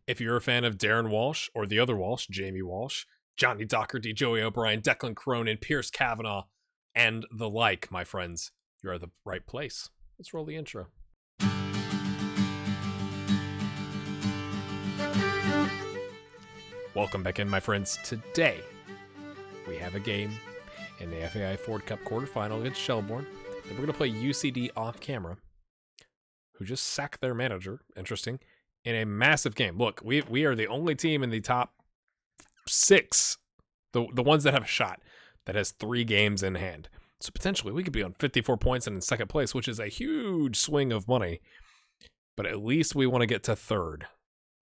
If you're a fan of Darren Walsh or the other Walsh, Jamie Walsh, Johnny Docherty, Joey O'Brien, Declan Cronin, Pierce Cavanaugh, and the like, my friends, you're at the right place. Let's roll the intro. Welcome back in, my friends. Today, we have a game in the FAI Cup Quarter Final against Shelbourne. Then we're going to play UCD off camera, who just sacked their manager, interesting, in a massive game. Look, we are the only team in the top 6, the ones that have a shot, that has 3 games in hand. So potentially we could be on 54 points and in second place, which is a huge swing of money. But at least we want to get to third,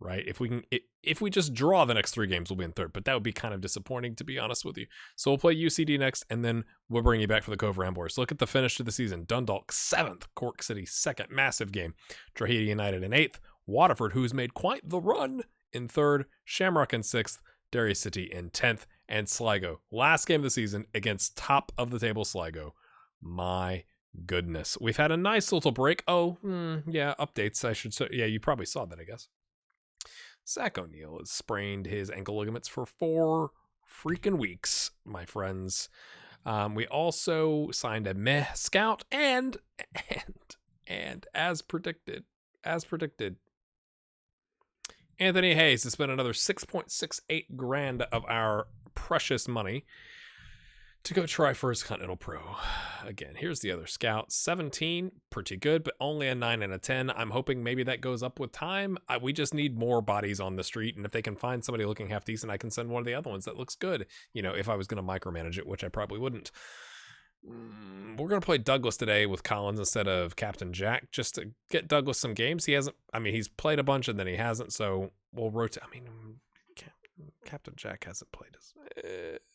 right? If we just draw the next 3 games, we'll be in third. But that would be kind of disappointing, to be honest with you. So we'll play UCD next, and then we'll bring you back for the Cobh Ramblers. Look at the finish to the season. Dundalk 7th, Cork City 2nd, massive game. Drogheda United in 8th, Waterford, who's made quite the run, in 3rd, Shamrock in 6th, Derry City in 10th, and Sligo. Last game of the season against top of the table Sligo. My goodness. We've had a nice little break. Yeah, updates. I should say. Yeah, you probably saw that, I guess. Zach O'Neill has sprained his ankle ligaments for 4 freaking weeks, my friends. We also signed a meh scout and as predicted, Anthony Hayes has spent another 6.68 grand of our precious money to go try for his Continental Pro. Again, here's the other scout. 17, pretty good, but only a 9 and a 10. I'm hoping maybe that goes up with time. We just need more bodies on the street, and if they can find somebody looking half decent, I can send one of the other ones that looks good. You know, if I was going to micromanage it, which I probably wouldn't. We're going to play Douglas today with Collins instead of Captain Jack, just to get Douglas some games. He's played a bunch and then he hasn't, so we'll rotate. Captain Jack hasn't played.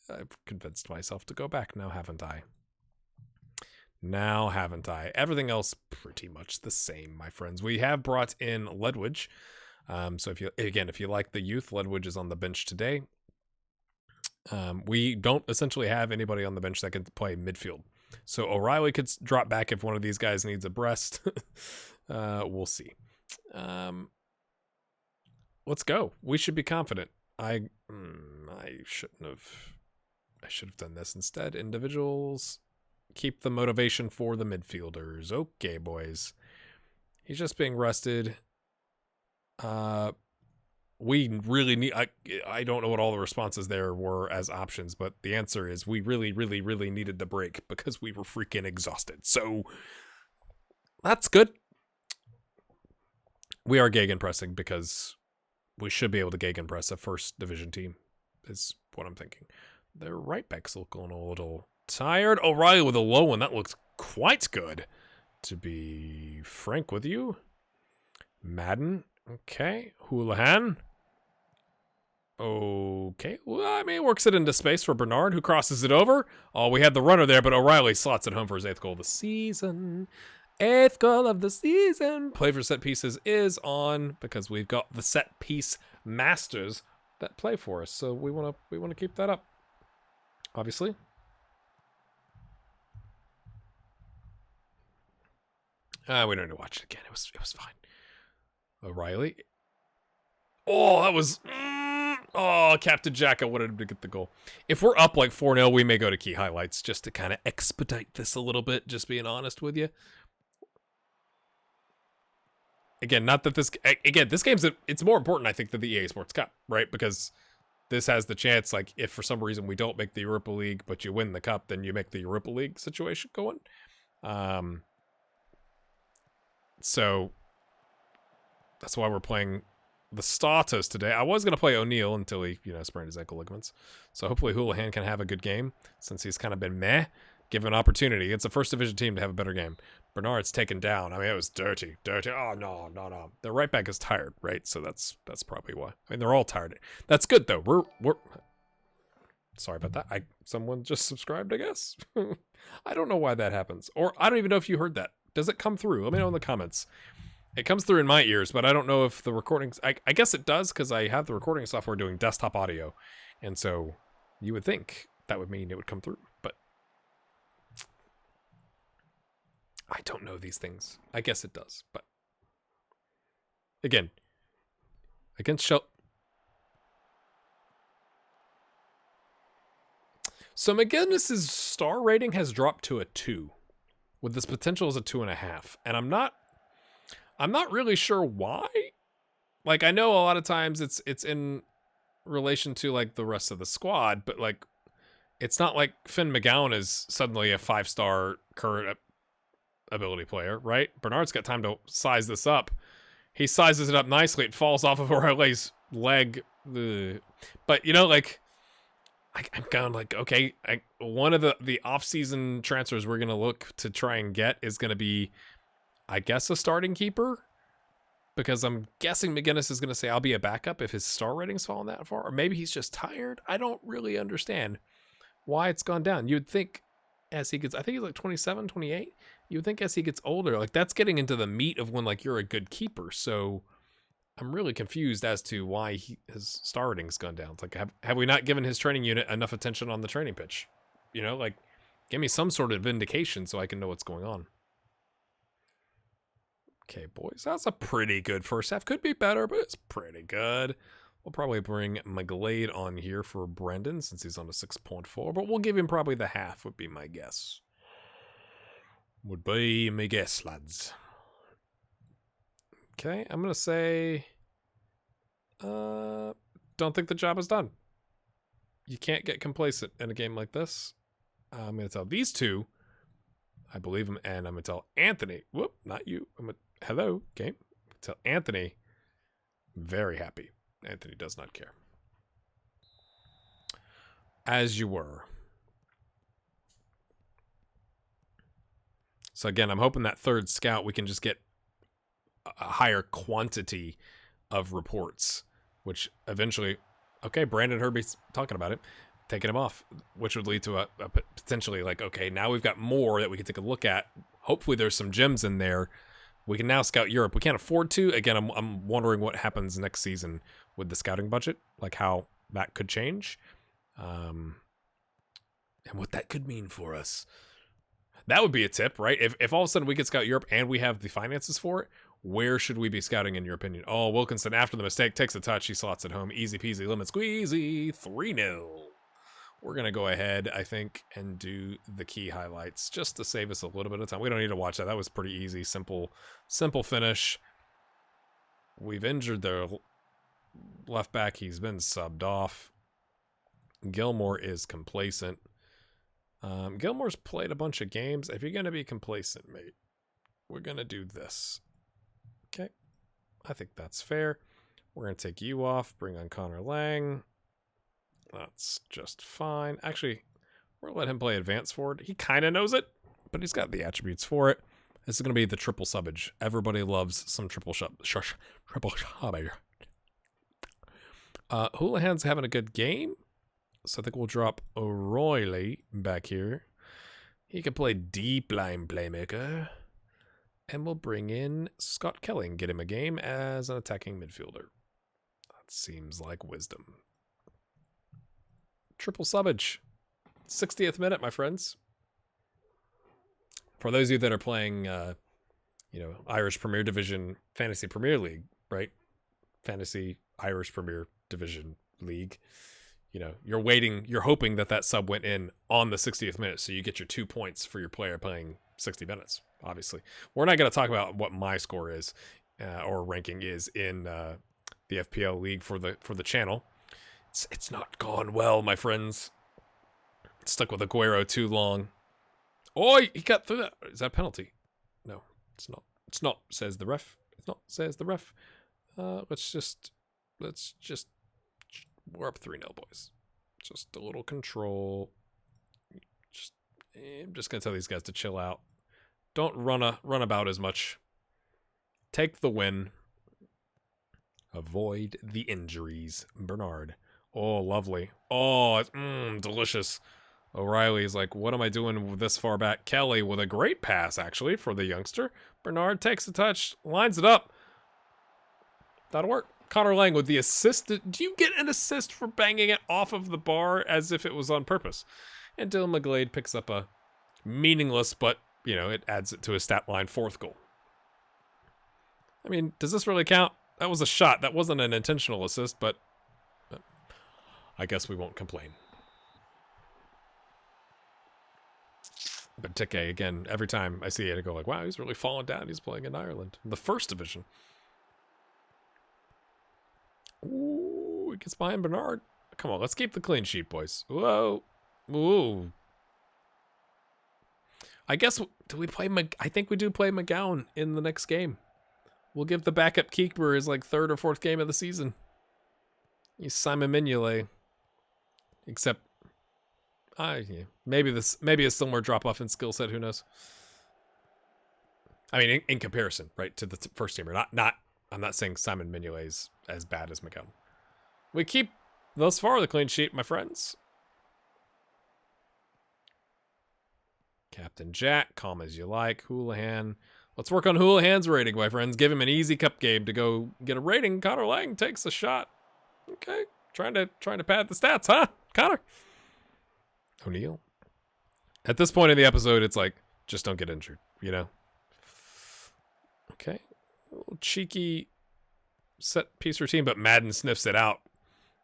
I've convinced myself to go back now, haven't I? Everything else pretty much the same, my friends. We have brought in Ledwidge. So if you like the youth, Ledwidge is on the bench today. We don't essentially have anybody on the bench that can play midfield. So O'Reilly could drop back if one of these guys needs a breast. We'll see. Let's go. We should be confident. I should have done this instead. Individuals, keep the motivation for the midfielders. Okay, boys. He's just being rested. We really need, I don't know what all the responses there were as options, but the answer is we really, really, really needed the break because we were freaking exhausted. So that's good. We are gegenpressing because we should be able to gegenpress a first division team, is what I'm thinking. Their right backs looking a little tired. O'Reilly with a low one. That looks quite good, to be frank with you. Madden. Okay. Houlihan. Okay. Well, it works it into space for Bernard, who crosses it over. Oh, we had the runner there, but O'Reilly slots it home for his 8th goal of the season. 8th goal of the season. Play for set pieces is on because we've got the set piece masters that play for us. So we want to keep that up. Obviously. We don't need to watch it again. It was fine. O'Reilly. Oh, that was... Captain Jack, I wanted him to get the goal. If we're up like 4-0, we may go to key highlights just to kind of expedite this a little bit, just being honest with you. Again, not that this... Again, this game's... It's more important, I think, than the EA Sports Cup, right? Because this has the chance, like, if for some reason we don't make the Europa League, but you win the Cup, then you make the Europa League situation going. So... That's why we're playing the starters today. I was going to play O'Neill until he, sprained his ankle ligaments. So hopefully Houlihan can have a good game since he's kind of been meh. Give an opportunity. It's a first division team to have a better game. Bernard's taken down. It was dirty. Oh, no. The right back is tired, right? So that's probably why. They're all tired. That's good, though. We're sorry about that. Someone just subscribed, I guess. I don't know why that happens. Or I don't even know if you heard that. Does it come through? Let me know in the comments. It comes through in my ears, but I don't know if the recordings... I guess it does, because I have the recording software doing desktop audio. And so you would think that would mean it would come through, but I don't know these things. I guess it does, but again, against Shel. So McGinnis's star rating has dropped to a 2, with this potential as a 2.5, and I'm not really sure why. Like, I know a lot of times it's in relation to like the rest of the squad, but like it's not like Finn McGowan is suddenly a 5-star current ability player, right? Bernard's got time to size this up. He sizes it up nicely. It falls off of O'Reilly's leg. Ugh. But, you know, like, I'm going like, okay, one of the off-season transfers we're going to look to try and get is going to be, I guess, a starting keeper. Because I'm guessing McGinnis is going to say, I'll be a backup if his star rating's fallen that far. Or maybe he's just tired. I don't really understand why it's gone down. You would think as he gets, I think he's like 27, 28. You would think as he gets older, like that's getting into the meat of when like you're a good keeper. So I'm really confused as to why his star rating's gone down. It's like, have we not given his training unit enough attention on the training pitch? You know, like give me some sort of indication so I can know what's going on. Okay, boys, that's a pretty good first half. Could be better, but it's pretty good. We'll probably bring McGlade on here for Brendan since he's on a 6.4, but we'll give him probably the half would be my guess. Would be my guess, lads. Okay, I'm going to say, don't think the job is done. You can't get complacent in a game like this. I'm going to tell these two, I believe him, and I'm going to tell Anthony, whoop, not you. Hello, game. Tell Anthony, very happy. Anthony does not care. As you were. So again, I'm hoping that third scout, we can just get a higher quantity of reports, which eventually, okay, Brandon Herbie's talking about it, taking him off, which would lead to a potentially like, okay, now we've got more that we can take a look at. Hopefully there's some gems in there. We can now scout Europe. We can't afford to. Again, I'm wondering what happens next season with the scouting budget, like how that could change, and what that could mean for us. That would be a tip, right? If all of a sudden we could scout Europe and we have the finances for it, where should we be scouting in your opinion? Oh, Wilkinson, after the mistake, takes a touch. He slots it home. Easy peasy, lemon squeezy, 3-0. We're going to go ahead, I think, and do the key highlights just to save us a little bit of time. We don't need to watch that. That was pretty easy. Simple finish. We've injured their left back. He's been subbed off. Gilmore is complacent. Gilmore's played a bunch of games. If you're going to be complacent, mate, we're going to do this. Okay. I think that's fair. We're going to take you off, bring on Connor Lang. That's just fine. Actually, we're going to let him play advanced forward. He kind of knows it, but he's got the attributes for it. This is going to be the triple subbage. Everybody loves some triple subbage. Houlihan's having a good game, so I think we'll drop O'Reilly back here. He can play deep line playmaker, and we'll bring in Scott Kelly and get him a game as an attacking midfielder. That seems like wisdom. Triple subbage. 60th minute, my friends. For those of you that are playing, Irish Premier Division Fantasy Premier League, right? Fantasy Irish Premier Division League. You know, you're hoping that sub went in on the 60th minute, so you get your 2 points for your player playing 60 minutes, obviously. We're not going to talk about what my score is, or ranking is in the FPL League for the channel. It's not gone well, my friends. Stuck with Aguero too long. Oh, he got through that. Is that a penalty? No, it's not. It's not, says the ref. It's not, says the ref. Let's just, we're up 3-0, boys. Just a little control. I'm just going to tell these guys to chill out. Don't run about as much. Take the win. Avoid the injuries. Bernard. Oh, lovely. Oh, it's delicious. O'Reilly's like, what am I doing this far back? Kelly with a great pass, actually, for the youngster. Bernard takes a touch, lines it up. That'll work. Connor Lang with the assist. Do you get an assist for banging it off of the bar as if it was on purpose? And Dylan McGlade picks up a meaningless, but, it adds it to his stat line, 4th goal. I mean, does this really count? That was a shot. That wasn't an intentional assist, but I guess we won't complain. But Tike, again, every time I see it, I go like, wow, he's really fallen down. He's playing in Ireland, the first division. Ooh, it gets behind Bernard. Come on, let's keep the clean sheet, boys. Whoa. Ooh. I guess, do we play, I think we do play McGowan in the next game. We'll give the backup keeper his like third or fourth game of the season. He's Simon Mignolet. Except, yeah, maybe a similar drop off in skill set. Who knows? I mean, in comparison, right, to the first teamer. I'm not saying Simon Mignolet is as bad as McGowan. We keep thus far the clean sheet, my friends. Captain Jack, calm as you like. Houlihan. Let's work on Houlihan's rating, my friends. Give him an easy cup game to go get a rating. Connor Lang takes a shot. Okay, trying to pad the stats, huh, Connor? O'Neill. At this point in the episode, it's like, just don't get injured, you know? Okay. A little cheeky set piece routine, but Madden sniffs it out.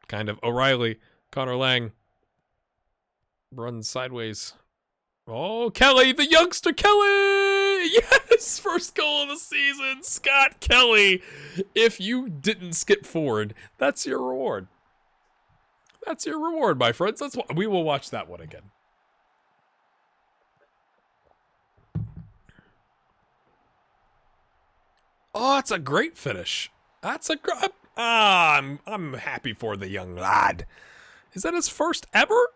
Kind of. O'Reilly. Connor Lang runs sideways. Oh, Kelly, the youngster Kelly! Yes! First goal of the season, Scott Kelly. If you didn't skip forward, that's your reward. That's your reward, my friends. That's what we will watch that one again. Oh, that's a great finish. That's a great. I'm happy for the young lad. Is that his first ever?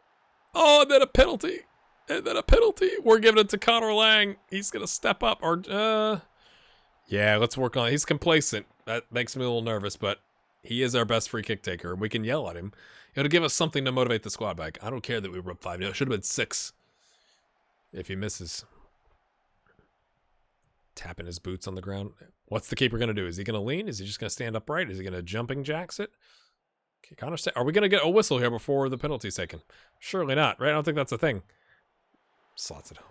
Oh, and then a penalty. And then a penalty. We're giving it to Connor Lang. He's gonna step up. Or yeah, let's work on it. He's complacent. That makes me a little nervous, but he is our best free kick taker, and we can yell at him. It'll give us something to motivate the squad back. I don't care that we were up 5-0. It should have been 6. If he misses. Tapping his boots on the ground. What's the keeper going to do? Is he going to lean? Is he just going to stand upright? Is he going to jumping jacks it? Okay, Connor, are we going to get a whistle here before the penalty's taken? Surely not, right? I don't think that's a thing. Slots it home.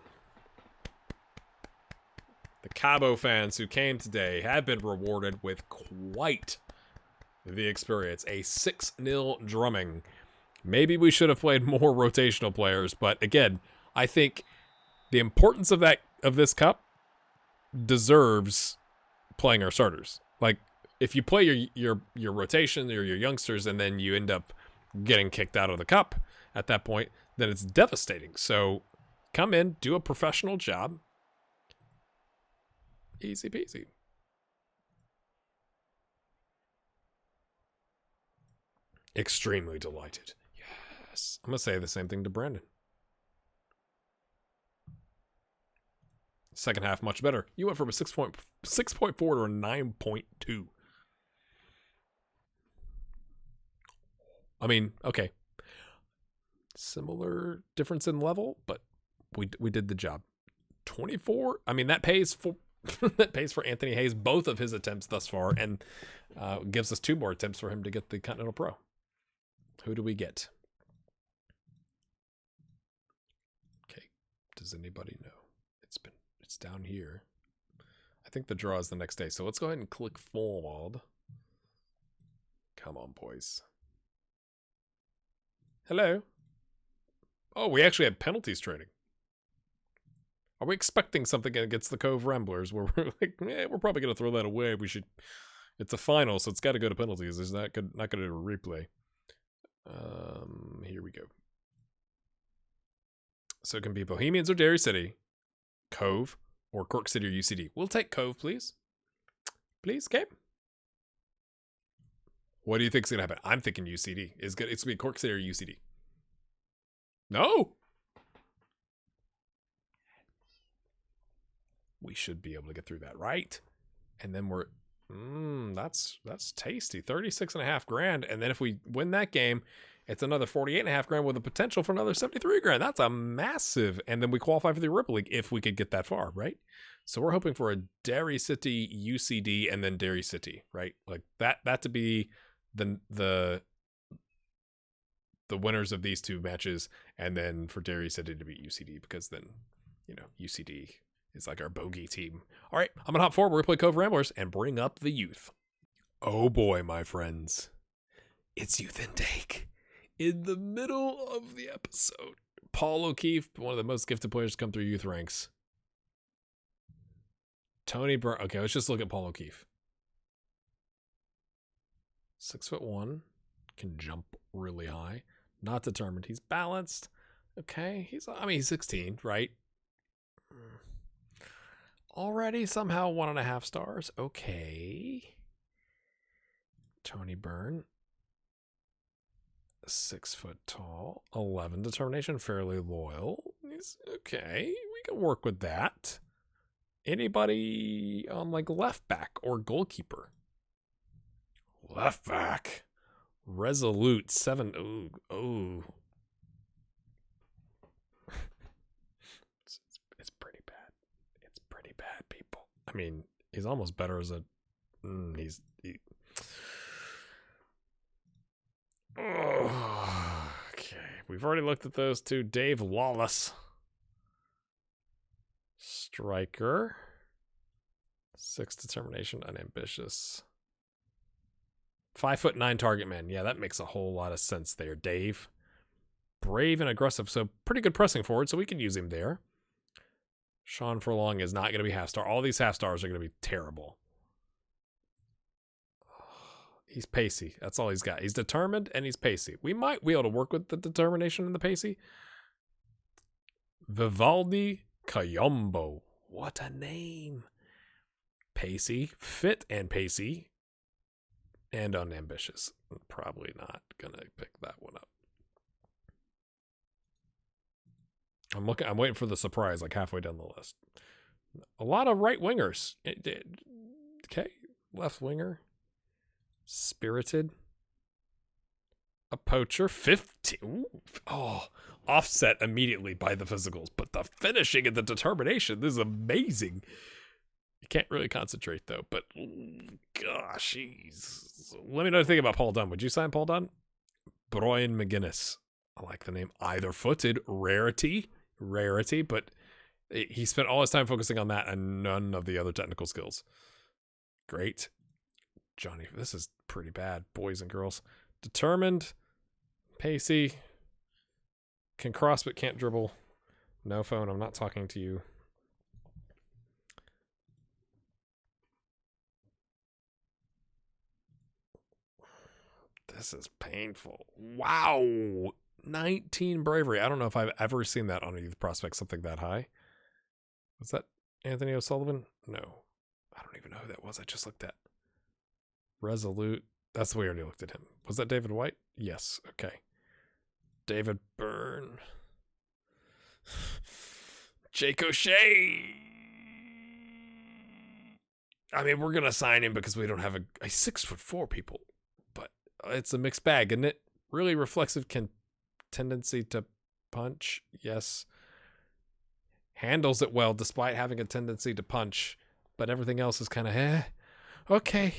The Cabo fans who came today have been rewarded with quite the experience. A 6-0 drumming. Maybe we should have played more rotational players, but again, I think the importance of this cup deserves playing our starters. Like, if you play your rotation or your youngsters and then you end up getting kicked out of the cup at that point, then it's devastating. So come in, do a professional job. Easy peasy. Extremely delighted. Yes. I'm going to say the same thing to Brandon. Second half, much better. You went from a 6.4 to a 9.2. I mean, okay. Similar difference in level, but we did the job. 24. I mean, that pays for that pays for Anthony Hayes both of his attempts thus far, and gives us 2 more attempts for him to get the Continental Pro. Who do we get? Okay. Does anybody know? It's down here. I think the draw is the next day. So let's go ahead and click forward. Come on, boys. Hello. Oh, we actually had penalties training. Are we expecting something against the Cobh Ramblers where we're like, we're probably going to throw that away. We should. It's a final, so it's got to go to penalties. Is that good? Not going to do a replay. Here we go. So it can be Bohemians or Derry City, Cobh, or Cork City or UCD. We'll take Cobh, please. Please, okay. What do you think is going to happen? I'm thinking UCD. It's going to be Cork City or UCD. No! We should be able to get through that, right? And then we're... that's tasty. 36.5 grand. And then if we win that game, it's another 48.5 grand with the potential for another 73 grand. That's a massive. And then we qualify for the Europa League if we could get that far, right? So we're hoping for a Derry City, UCD, and then Derry City, right? Like that to be the winners of these 2 matches, and then for Derry City to beat UCD, because then, UCD is like our bogey team. All right, I'm going to hop forward. We're going to play Cobh Ramblers and bring up the youth. Oh boy, my friends. It's youth intake. In the middle of the episode, Paul O'Keefe, one of the most gifted players to come through youth ranks. Tony Byrne. Okay, let's just look at Paul O'Keefe. 6'1", can jump really high. Not determined. He's balanced. Okay, he's 16, right? Already somehow 1.5 stars. Okay. Tony Byrne. 6 foot tall. 11 determination. Fairly loyal. He's okay. We can work with that. Anybody on like left back or goalkeeper? Left back. Resolute 7. Ooh. It's pretty bad. It's pretty bad, people. I mean, he's almost better as a. Okay, we've already looked at those two. Dave Wallace. Striker. 6 determination, unambitious. 5'9" target man. Yeah, that makes a whole lot of sense there, Dave. Brave and aggressive, so pretty good pressing forward, so we can use him there. Sean Furlong is not going to be half star. All these half stars are going to be terrible. He's pacey. That's all he's got. He's determined and he's pacey. We might be able to work with the determination and the pacey. Vivaldi Kayombo. What a name. Pacey, fit and pacey, and unambitious. Probably not going to pick that one up. I'm waiting for the surprise, like halfway down the list. A lot of right wingers. Okay, left winger. Spirited. A poacher. 50. Ooh. Oh, offset immediately by the physicals, but the finishing and the determination, this is amazing. You can't really concentrate though, but gosh, jeez. Let me know what you think about Paul Dunn. Would you sign Paul Dunn? Brian McGuinness. I like the name. Either footed. Rarity, but he spent all his time focusing on that and none of the other technical skills. Great. Johnny, this is pretty bad. Boys and girls. Determined. Pacey. Can cross but can't dribble. No phone, I'm not talking to you. This is painful. Wow. 19 bravery. I don't know if I've ever seen that on a youth prospect, something that high. Was that Anthony O'Sullivan? No. I don't even know who that was. I just looked at. Resolute. That's the way I already looked at him. Was that David White? Yes. Okay. David Byrne. Jake O'Shea. I mean, we're going to sign him because we don't have a 6'4" people. But it's a mixed bag, isn't it? Really reflexive tendency to punch. Yes. Handles it well despite having a tendency to punch. But everything else is kind of, okay.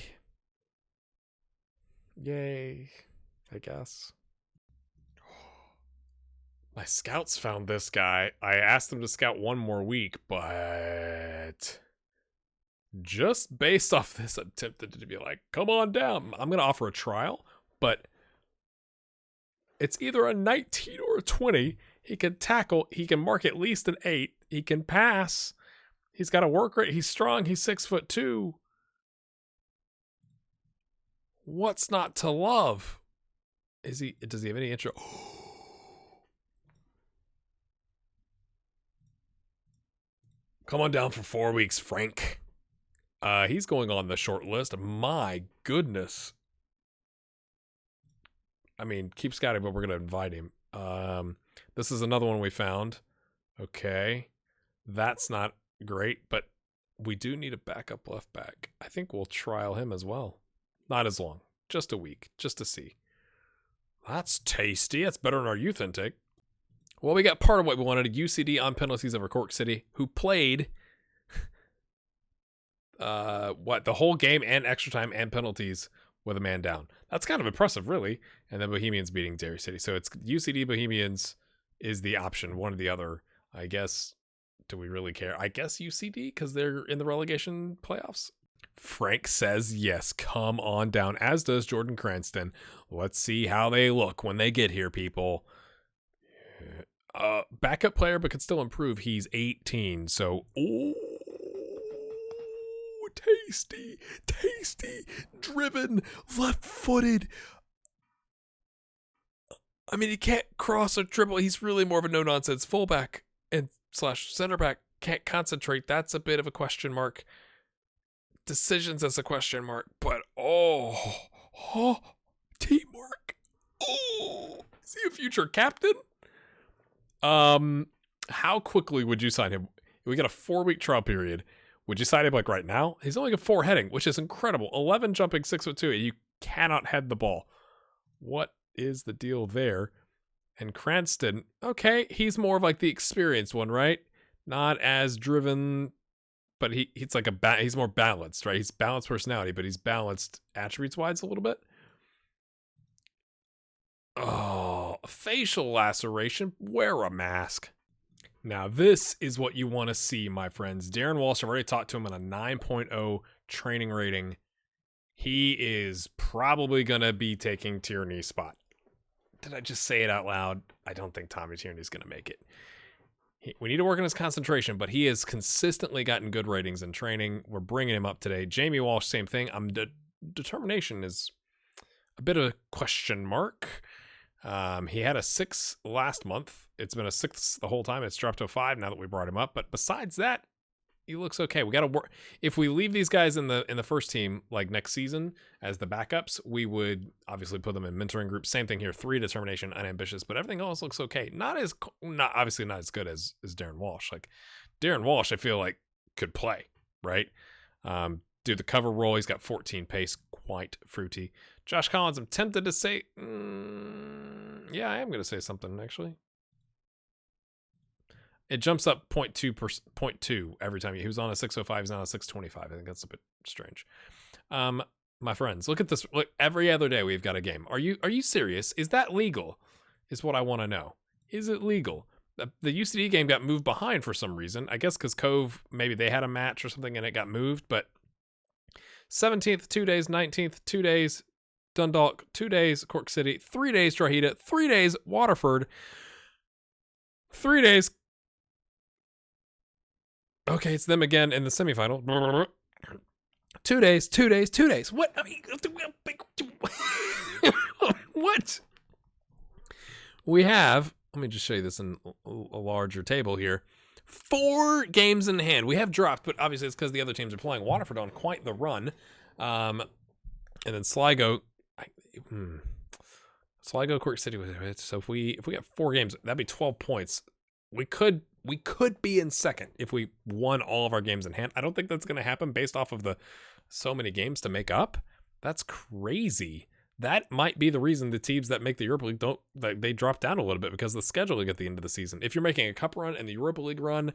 Yay, I guess. My scouts found this guy. I asked them to scout one more week, but just based off this, I'm tempted to be like, come on down. I'm going to offer a trial, but it's either a 19 or a 20. He can tackle. He can mark at least an 8. He can pass. He's got a work rate. He's strong. He's 6'2". What's not to love? Does he have any intro? Come on down for 4 weeks, Frank. He's going on the short list. My goodness. I mean, keep scouting, but we're going to invite him. This is another one we found. Okay. That's not great, but we do need a backup left back. I think we'll trial him as well. Not as long. Just a week. Just to see. That's tasty. That's better than our youth intake. Well, we got part of what we wanted. A UCD on penalties over Cork City, who played the whole game and extra time and penalties with a man down. That's kind of impressive, really. And then Bohemians beating Derry City. So it's UCD Bohemians is the option, one or the other. I guess, do we really care? I guess UCD, because they're in the relegation playoffs. Frank says yes, come on down, as does Jordan Cranston. Let's see how they look when they get here, people. Backup player, but could still improve. He's 18, so tasty, driven, left-footed. I mean, he can't cross or dribble. He's really more of a no-nonsense fullback and slash center back. Can't concentrate. That's a bit of a question mark. Decisions as a question mark, but teamwork. Is he a future captain? How quickly would you sign him? We got a 4-week trial period. Would you sign him like right now? He's only got 4 heading, which is incredible. 11 jumping, 6'2". You cannot head the ball. What is the deal there? And Cranston, okay, he's more of like the experienced one, right? Not as driven, but he's like he's more balanced, right? He's balanced personality, but he's balanced attributes wise a little bit. Oh, facial laceration. Wear a mask. Now, this is what you want to see, my friends. Darren Walsh, I've already talked to him on a 9.0 training rating. He is probably going to be taking Tierney's spot. Did I just say it out loud? I don't think Tommy Tierney's going to make it. We need to work on his concentration, but he has consistently gotten good ratings in training. We're bringing him up today. Jamie Walsh, same thing. Determination is a bit of a question mark. He had a 6 last month. It's been a 6 the whole time. It's dropped to a 5 now that we brought him up. But besides that, he looks okay. We got to work. If we leave these guys in the first team like next season as the backups, we would obviously put them in mentoring groups. Same thing here. 3 determination, unambitious, but everything else looks okay. Not obviously not as good as Darren Walsh. Like Darren Walsh, I feel like could play, right? Do the cover roll. He's got 14 pace, quite fruity. Josh Collins, I'm tempted to say, yeah, I am going to say something actually. It jumps up 0.2 every time. He was on a 605, he's on a 625. I think that's a bit strange. My friends, look at this. Look, every other day we've got a game. Are you serious? Is that legal? Is what I want to know. Is it legal? The UCD game got moved behind for some reason. I guess because Cobh, maybe they had a match or something and it got moved. But 17th, 2 days. 19th, 2 days. Dundalk, 2 days. Cork City, 3 days. Drogheda, 3 days. Waterford, 3 days. Okay, it's them again in the semifinal. 2 days, 2 days, 2 days. What? I mean, what? We have, let me just show you this in a larger table here. 4 games in hand. We have dropped, but obviously it's because the other teams are playing. Waterford on quite the run. And then Sligo. Sligo, Cork City. So if we got 4 games, that'd be 12 points. We could be in second if we won all of our games in hand. I don't think that's going to happen based off of the so many games to make up. That's crazy. That might be the reason the teams that make the Europa League they drop down a little bit because of the scheduling at the end of the season. If you're making a cup run and the Europa League run,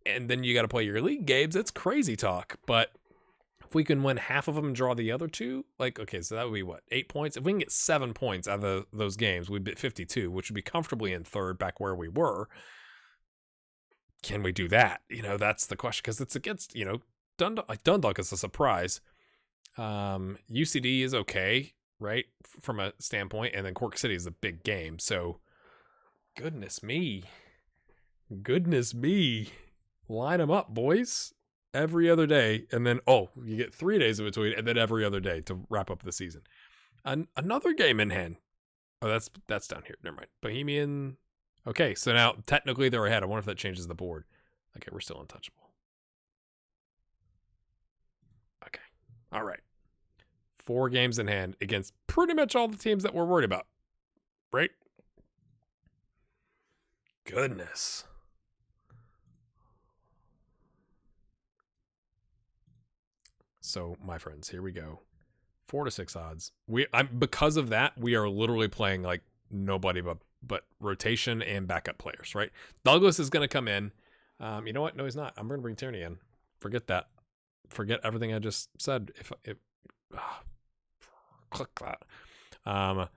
and then you got to play your league games, it's crazy talk. But if we can win half of them and draw the other 2, okay, so that would be what, 8 points? If we can get 7 points out of those games, we'd be 52, which would be comfortably in third back where we were. Can we do that? That's the question because it's against, Dundalk is a surprise. UCD is okay, right? From a standpoint. And then Cork City is a big game. So goodness me. Line them up, boys. Every other day. And then, you get 3 days in between and then every other day to wrap up the season. Another game in hand. Oh, that's down here. Never mind. Bohemian. Okay, so now technically they're ahead. I wonder if that changes the board. Okay, we're still untouchable. Okay, all right. 4 games in hand against pretty much all the teams that we're worried about, right? Goodness. So, my friends, here we go. 4 to 6 odds. Because of that, we are literally playing like nobody but rotation and backup players, right? Douglas is going to come in. You know what? No, he's not. I'm going to bring Tierney in. Forget that. Forget everything I just said. Click that.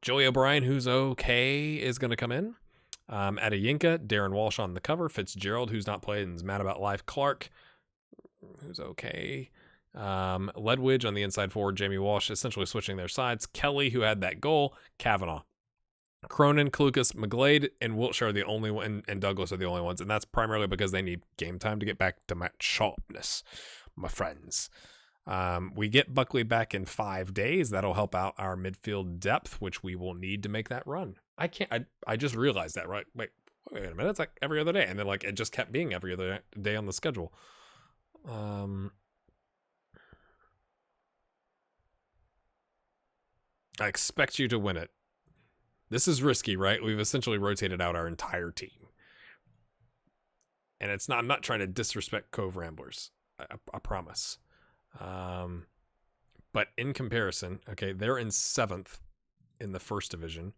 Joey O'Brien, who's okay, is going to come in. Adeyinka, Darren Walsh on the cover. Fitzgerald, who's not played and is mad about life. Clark, who's okay. Ledwidge on the inside forward, Jamie Walsh essentially switching their sides. Kelly, who had that goal, Kavanaugh. Cronin, Clucas, McGlade, and Wiltshire are the only one, and Douglas are the only ones, and that's primarily because they need game time to get back to match sharpness, my friends. We get Buckley back in 5 days. That'll help out our midfield depth, which we will need to make that run. I just realized that, right? Wait a minute. It's like every other day, and then like it just kept being every other day on the schedule. I expect you to win it. This is risky, right? We've essentially rotated out our entire team. And it's not, I'm not trying to disrespect Cobh Ramblers. I promise. But in comparison, okay, they're in 7th in the first division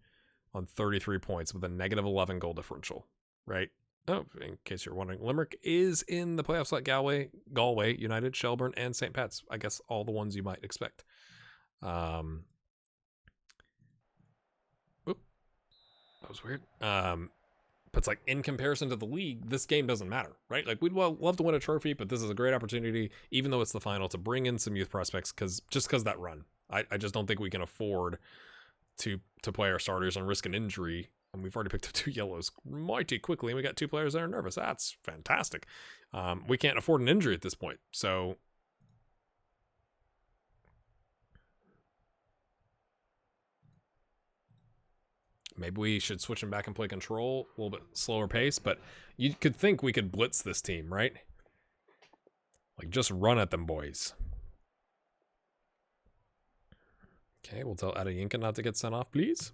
on 33 points with a negative 11 goal differential, right? Oh, in case you're wondering, Limerick is in the playoffs like Galway, United, Shelbourne, and St. Pat's. I guess all the ones you might expect. That was weird. But it's like in comparison to the league, this game doesn't matter, right? Like we'd love to win a trophy, but this is a great opportunity, even though it's the final, to bring in some youth prospects because that run. I just don't think we can afford to play our starters and risk an injury. And we've already picked up 2 yellows mighty quickly, and we got 2 players that are nervous. That's fantastic. We can't afford an injury at this point, so. Maybe we should switch him back and play control, a little bit slower pace, but you could think we could blitz this team, right? Like, just run at them, boys. Okay, we'll tell Adeyinka not to get sent off, please.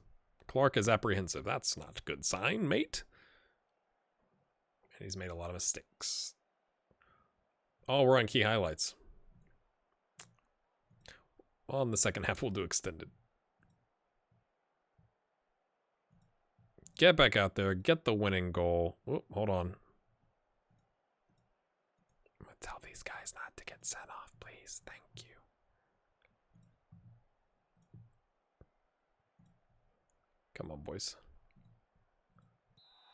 Clark is apprehensive. That's not a good sign, mate. And he's made a lot of mistakes. Oh, we're on key highlights. Well, in the second half, we'll do extended. Get back out there. Get the winning goal. Whoop, hold on. I'm going to tell these guys not to get sent off, please. Thank you. Come on, boys.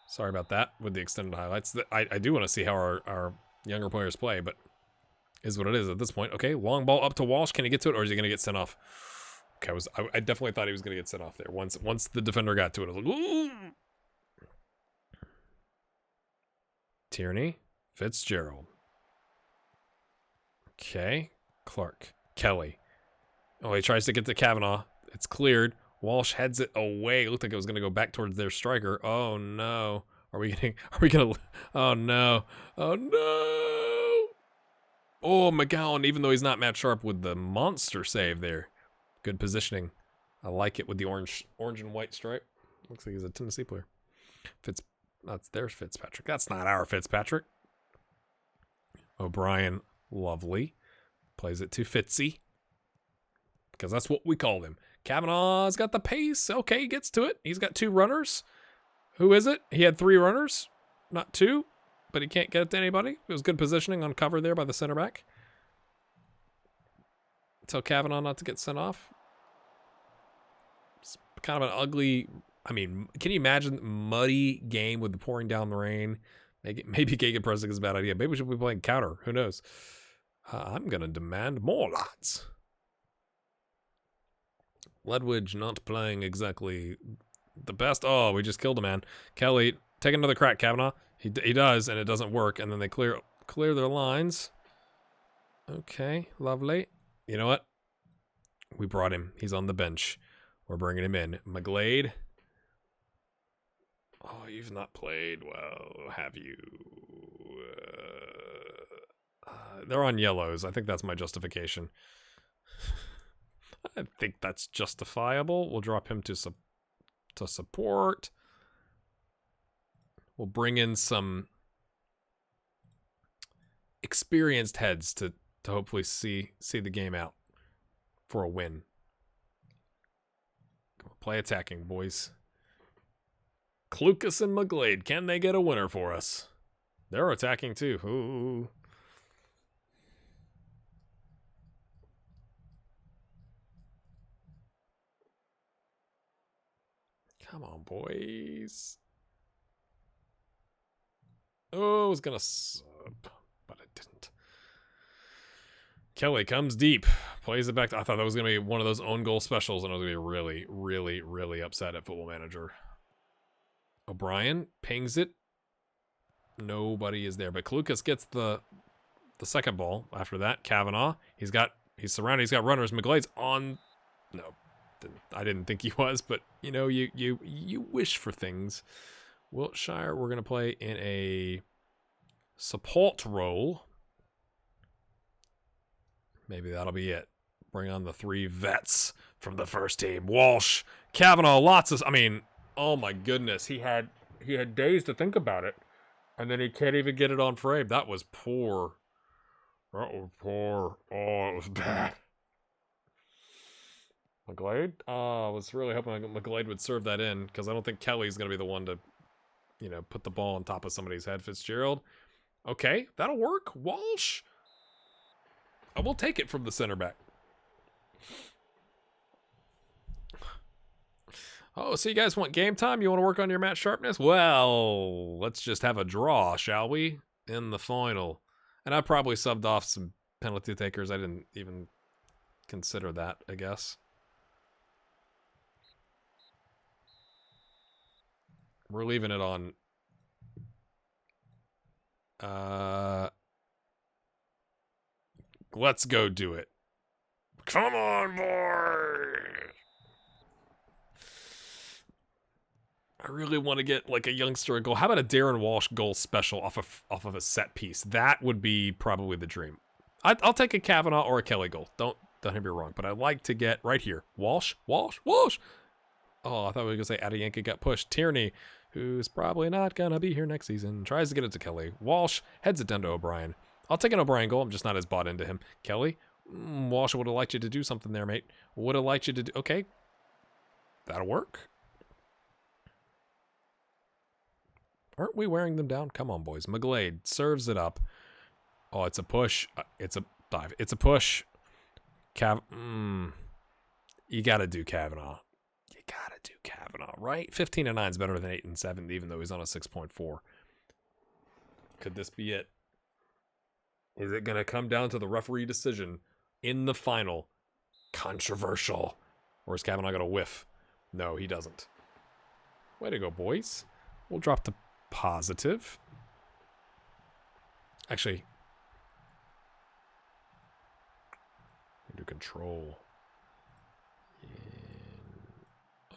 Sorry about that with the extended highlights. I do want to see how our younger players play, but is what it is at this point. Okay, long ball up to Walsh. Can he get to it, or is he going to get sent off? Okay, I definitely thought he was going to get sent off there. Once the defender got to it, I was like, ooh! Tierney, Fitzgerald. Okay, Clark, Kelly. Oh, he tries to get to Kavanaugh. It's cleared. Walsh heads it away. It looked like it was going to go back towards their striker. Oh no. Are we gonna, oh no. Oh no. Oh, McGowan, even though he's not match sharp with the monster save there. Good positioning. I like it with the orange and white stripe. Looks like he's a Tennessee player. That's their Fitzpatrick. That's not our Fitzpatrick. O'Brien, lovely. Plays it to Fitzy. Because that's what we call him. Kavanaugh's got the pace. Okay, he gets to it. He's got 2 runners. Who is it? He had 3 runners. Not 2. But he can't get it to anybody. It was good positioning on cover there by the center back. Tell Kavanaugh not to get sent off. It's kind of an ugly... I mean, can you imagine muddy game with the pouring down the rain? Maybe gegenpressing is a bad idea. Maybe we should be playing counter. Who knows? I'm going to demand more lots. Ledwidge not playing exactly the best. Oh, we just killed a man. Kelly, take another crack, Kavanaugh. He does, and it doesn't work. And then they clear their lines. Okay, lovely. You know what? We brought him. He's on the bench. We're bringing him in. McGlade. Oh, you've not played well, have you? They're on yellows. I think that's my justification. I think that's justifiable. We'll drop him to support. We'll bring in some experienced heads to hopefully see the game out for a win. Play attacking, boys. Clucas and McGlade, can they get a winner for us? They're attacking too. Ooh. Come on, boys. Oh, I was gonna sub, but it didn't. Kelly comes deep, plays it back. I thought that was going to be one of those own goal specials, and I was going to be really, really, really upset at Football Manager. O'Brien pings it. Nobody is there, but Kalukas gets the second ball. After that, Kavanaugh. He's surrounded. He's got runners. McGlade's on. No, I didn't think he was, but you know, you wish for things. Wiltshire, we're going to play in a support role. Maybe that'll be it. Bring on the 3 vets from the first team. Walsh, Kavanaugh, I mean, oh my goodness. He had days to think about it, and then he can't even get it on frame. That was poor. That was poor. Oh, it was bad. McGlade? I was really hoping McGlade would serve that in, because I don't think Kelly's going to be the one to, you know, put the ball on top of somebody's head. Fitzgerald. Okay, that'll work. Walsh. I will take it from the center back. Oh, so you guys want game time? You want to work on your match sharpness? Well, let's just have a draw, shall we? In the final. And I probably subbed off some penalty takers. I didn't even consider that, I guess. We're leaving it on. Let's go do it. Come on, boy. I really want to get like a youngster a goal. How about a Darren Walsh goal special off of a set piece? That would be probably the dream. I'll take a Kavanaugh or a Kelly goal. Don't hear me wrong, but I'd like to get right here. Walsh. Oh, I thought we were gonna say Adiyanka got pushed. Tierney, who's probably not gonna be here next season, tries to get it to Kelly. Walsh heads it down to O'Brien. I'll take an O'Brien goal. I'm just not as bought into him. Kelly, Walsh would have liked you to do something there, mate. Would have liked you to do. Okay, that'll work. Aren't we wearing them down? Come on, boys. McGlade serves it up. Oh, it's a push. It's a dive. It's a push. You gotta do Kavanaugh. You gotta do Kavanaugh, right? 15-9 is better than 8-7, even though he's on a 6.4. Could this be it? Is it gonna come down to the referee decision in the final? Controversial. Or is Kavanaugh gonna whiff? No, he doesn't. Way to go, boys. We'll drop the positive. Actually, do control.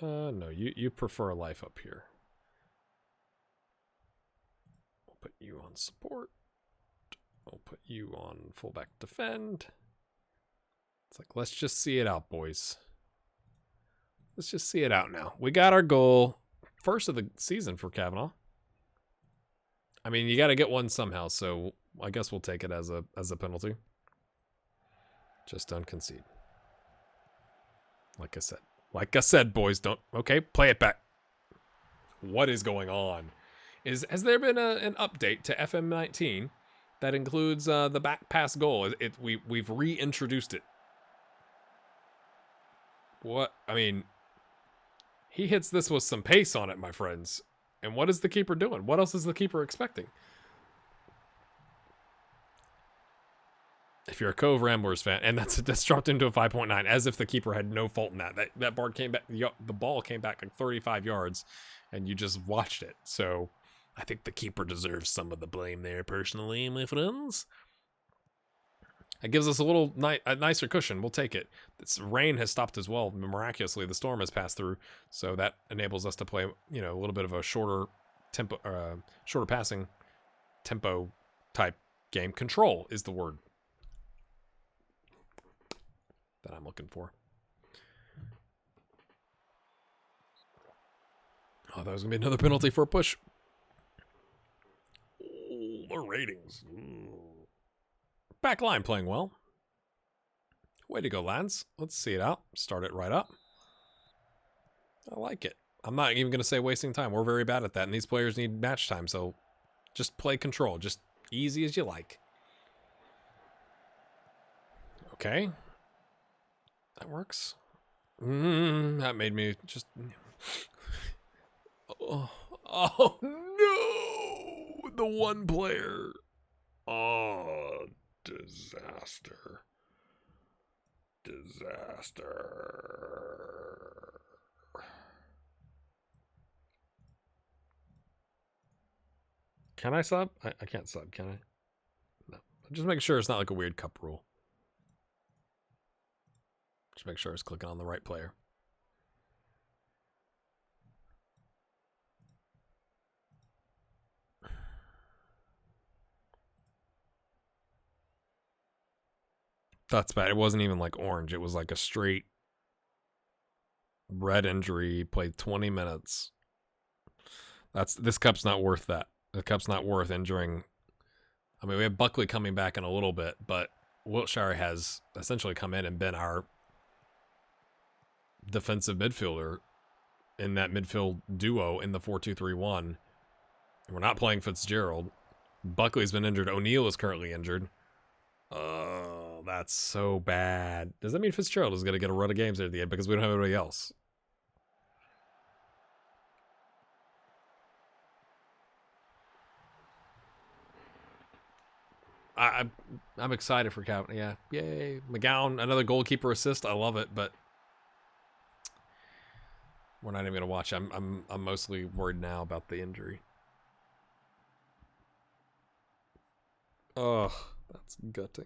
No, you prefer a life up here. We'll put you on support. We'll put you on fullback defend. It's like, let's just see it out, boys. Let's just see it out now. We got our goal. First of the season for Kavanaugh. I mean, you got to get one somehow, so I guess we'll take it as a penalty. Just don't concede. Like I said, boys, don't. Okay, play it back. What is going on? Has there been an update to FM19 that includes the back pass goal? We've reintroduced it. What? I mean, he hits this with some pace on it, my friends. And what is the keeper doing? What else is the keeper expecting? If you're a Cobh Ramblers fan, and that's dropped into a 5.9, as if the keeper had no fault in that. That bar came back, the ball came back like 35 yards, and you just watched it. So I think the keeper deserves some of the blame there, personally, my friends. It gives us a nicer cushion. We'll take it. This rain has stopped as well. Miraculously, the storm has passed through, so that enables us to play, a little bit of a shorter tempo, shorter passing tempo type game. Control is the word that I'm looking for. Oh, that was gonna be another penalty for a push. Ooh, the ratings. Back line playing well. Way to go, lads. Let's see it out. Start it right up. I like it. I'm not even going to say wasting time. We're very bad at that, and these players need match time, so just play control. Just easy as you like. Okay. That works. That made me just... Oh no! The one player. Oh, disaster. Disaster. Can I sub? I can't sub, can I? No. Just make sure it's not like a weird cup rule. Just make sure it's clicking on the right player. That's bad. It wasn't even like orange. It was like a straight red injury. Played 20 minutes. This cup's not worth that. The cup's not worth injuring. I mean, we have Buckley coming back in a little bit, but Wiltshire has essentially come in and been our defensive midfielder in that midfield duo in the 4-2-3-1. We're not playing Fitzgerald. Buckley's been injured. O'Neill is currently injured. Oh, that's so bad. Does that mean Fitzgerald is going to get a run of games there at the end because we don't have anybody else? I'm excited for Calvin. Yeah, yay! McGowan, another goalkeeper assist. I love it, but we're not even gonna watch. I'm mostly worried now about the injury. Oh, that's gutting.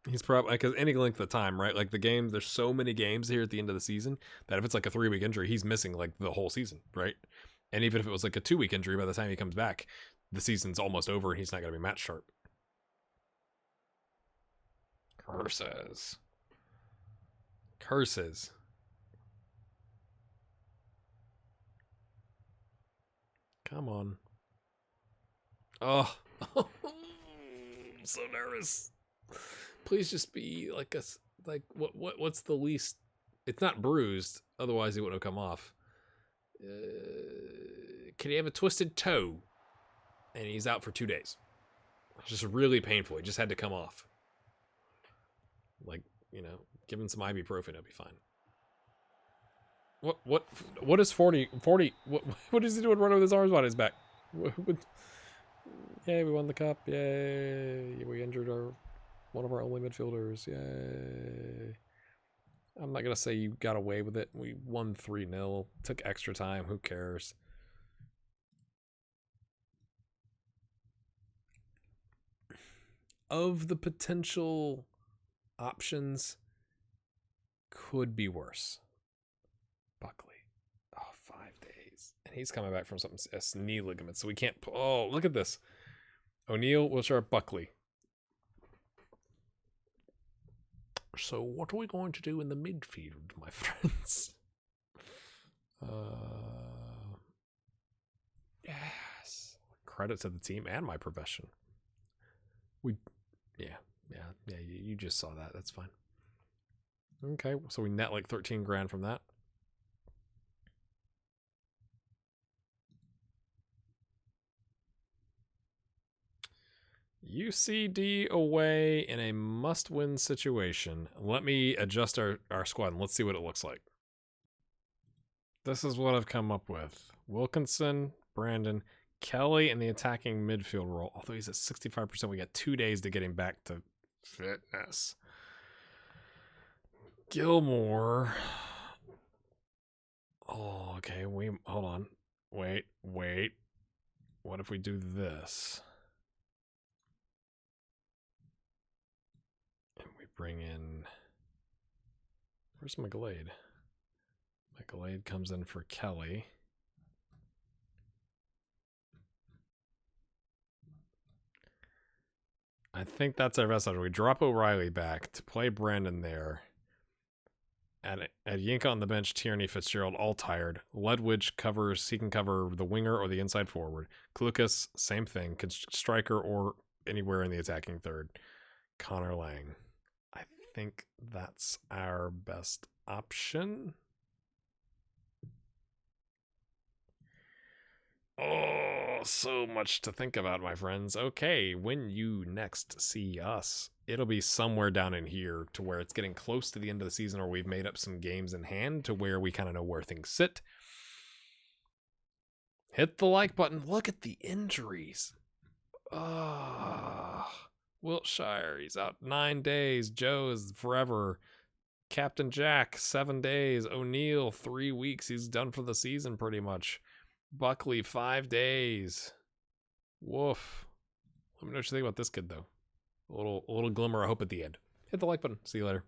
He's probably because any length of time, right? Like the game, there's so many games here at the end of the season that if it's like a 3-week injury, he's missing like the whole season, right? And even if it was like a 2-week injury, by the time he comes back, the season's almost over and he's not going to be match sharp. Curses. Curses. Come on. Oh. I'm so nervous. Please just be like what's the least? It's not bruised, otherwise it would have come off. Can he have a twisted toe? And he's out for 2 days. It's just really painful. He just had to come off. Like, you know, give him some ibuprofen, it'll be fine. What is 40? What is he doing running with his arms behind his back? Yay, we won the cup. Yay. We injured one of our only midfielders. Yay. I'm not going to say you got away with it. We won 3-0. Took extra time. Who cares? Of the potential options, could be worse. Buckley. Oh, 5 days. And he's coming back from something, a knee ligament, so we can't. Oh, look at this. O'Neill, Wiltshire, Buckley. So what are we going to do in the midfield, my friends? Yes. Credit to the team and my profession. Yeah, you just saw that. That's fine. Okay, so we net like 13 grand from that. UCD away in a must-win situation. Let me adjust our squad and let's see what it looks like. This is what I've come up with. Wilkinson, Brandon, Kelly in the attacking midfield role. Although he's at 65%, we got 2 days to get him back to fitness. Gilmore. Oh, okay. Hold on. Wait. What if we do this? And we bring in. Where's McGlade? McGlade comes in for Kelly. I think that's our best option. We drop O'Reilly back to play Brandon there. At Yinka on the bench, Tierney, Fitzgerald, all tired. Ledwidge covers, he can cover the winger or the inside forward. Klukas, same thing, striker or anywhere in the attacking third. Connor Lang. I think that's our best option. Oh, so much to think about, my friends. Okay, when you next see us, it'll be somewhere down in here to where it's getting close to the end of the season, or we've made up some games in hand to where we kind of know where things sit. Hit the like button. Look at the injuries. Wiltshire, he's out 9 days. Joe is forever. Captain Jack, 7 days. O'Neill, 3 weeks. He's done for the season pretty much. Buckley, 5 days. Woof. Let me know what you think about this kid, though. A little glimmer of hope at the end. Hit the like button. See you later.